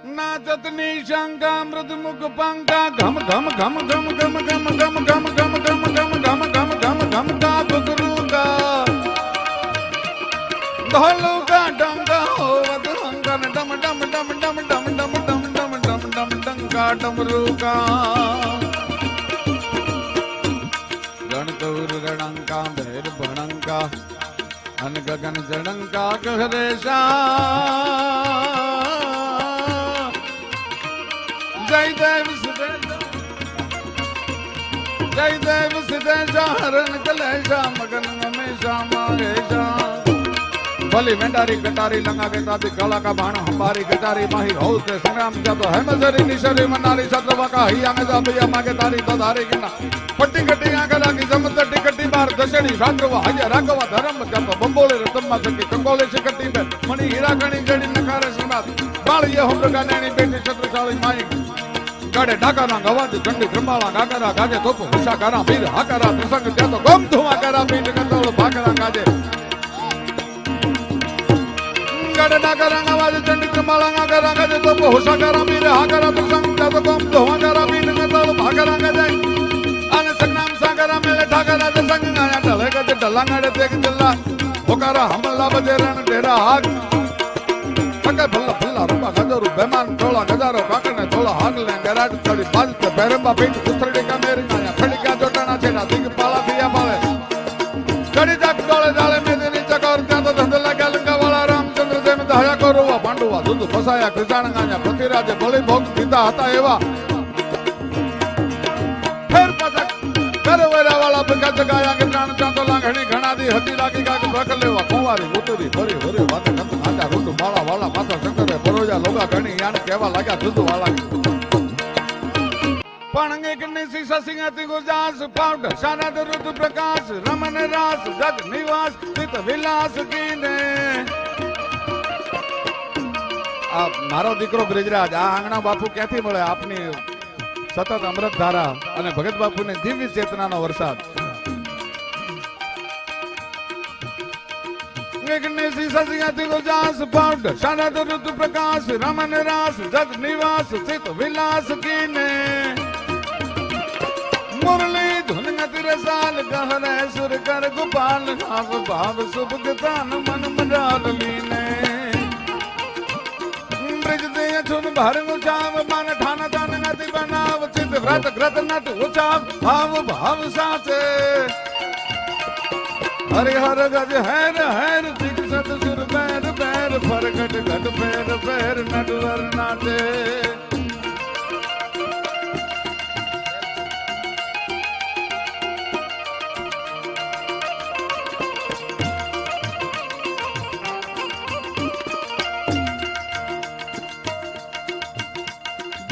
नाचत निशंका मृद मुख पंका घम घम घम घम घम घम घम घम घम घम घम घम घम घम घम का बुकरू का ढोलू का डंगा हो वदरंगन डम डम डम डम डम डम डम डम डम डम डंका डमरू का गणतौर रणंका भैर भणंका अन गगन जड़ंका कहरेशा जय देव सिद्धेशा हरण कलेशा मगन हमेशा माहेशा भली वेंडारी कटारी लंगा के ताती काला का बाण हमारी कटारी माही हो के संग्राम जा तो है मजरी निशरी मनारी सत्रवा का हिया में जा भैया मागे तारी तो धारी किना पट्टी कट्टी आंगला की जमत टिकटी बार दशड़ी राघवा हज राघवा धर्म जा तो बंबोले रतम्मा सकी कंगोले से कट्टी पे मणि हीरा गणी जड़ी नकारे समात बाल ये हम का नैनी बेटी छत्रसाली माई गाड़े ढाका ना गवाज चंडी क्रमाला गागरा गाजे तोप हुशा करा वीर हाकरा प्रसंग जा तो गम धुआ करा पीठ कतोल भाकरा गाजे गाड़े ढाका ना गवाज चंडी क्रमाला गागरा गाजे तोप हुशा करा वीर हाकरा प्रसंग जा तो गम धुआ करा पीठ कतोल भाकरा गाजे अन संग्राम सागरा मेले ढाकरा दे संग गाया ढले गजे ढलांगड़े देख दिल्ला होकारा हमला बजे रण डेरा हाक थके भल्ला भल्ला रूपा गजरू बेमान तोला गजारो काकने तोला हागले गराट चढ़ी बाजते बेरंबा पीठ सुथरड़ी का मेरी गाया खड़ी का जोटाना छेड़ा दिग पाला दिया पाले चढ़ी जाक डोले डाले में नीचे चकोर त्या तो धंधला गलंगा वाला रामचंद्र से में दया करुवा पांडुवा दूध फसाया कृष्ण गाया पृथ्वीराज बलि भोग पिता हता एवा फिर पतक करवेरा वाला बगत गाया के प्राण चांदो लांघणी घना दी हती लागी का बक लेवा कुंवारी उतरी भरी भरी बात कत आजा रुंड माला वाला माता शंकर परोजा लोगा घणी यान केवा लगा दूध वाला पणंगे किन्ने सीसा सिंगाती गुजास पाउडर शारद रुद्र प्रकाश रमन रास जग निवास चित विलास कीने आप मारो दीकरो ब्रिજરાજ આ આંગણા બાપુ ક્યાંથી મળે આપની સતત અમૃત ધારા અને ભગત બાપુની દિવ્ય ચેતનાનો વરસાદ शारद रुद्र प्रकाश रमन रास जग निवास चित विलास कीने मुरली धुन गति रसाल गहरे सुर कर गोपाल भाव भाव शुभ गतान मन मराल लीने ब्रज दे छुन भर उचाव मन ठान दान गति बनाव चित व्रत ग्रत नट उचाव भाव भाव साचे हरिहर गज हैर हैर दिग सत सुर पैर पैर फरकट घट पैर पैर नटवर नाचे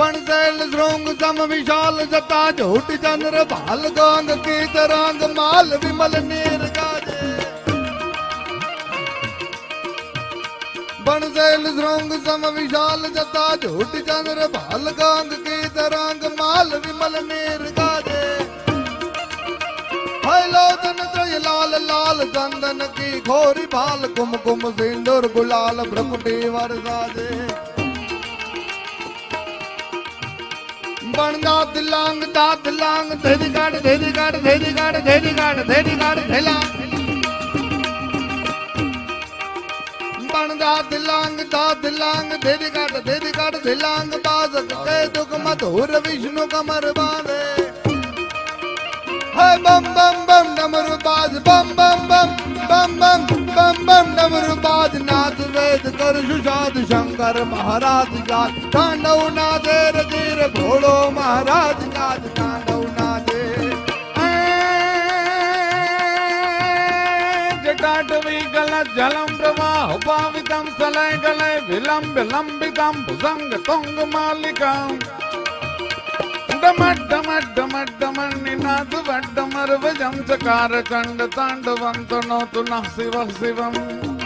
बनसेल श्रृंग सम विशाल जता झूठ चंद्र भाल गांग की तरंग माल विमल नीर गाजे बनसेल श्रृंग सम विशाल जता झूठ चंद्र भाल गांग की तरंग माल विमल नीर गाजे लोचन त्रय लाल लाल चंदन की खोरी भाल कुम कुम सिंदूर गुलाल भ्रकुटी वर साजे बनगा दिलांग दा दिलांग धेरी गाड़ धेरी गाड़ धेरी गाड़ धेरी गाड़ धेरी गाड़ धेला बनगा दिलांग दा दिलांग धेरी गाड़ दिलांग बाजक के दुख मधुर विष्णु कमर बांधे है बम बम बम डमरू बाज बम बम बम बम बम बम बम डमरू बाज नाद वेद कर सुषाद शंकर महाराज गाज तांडव नादे रजीर घोड़ो महाराज गाज तांडव नादे जटाटवी गलत जलम प्रवाह पावितम सलय गलय विलंब लंबितम भुजंग तुंग मालिकम निनाद वड्डमर वजं चकार चंड तांडवं तनोतु नः शिवः शिवम्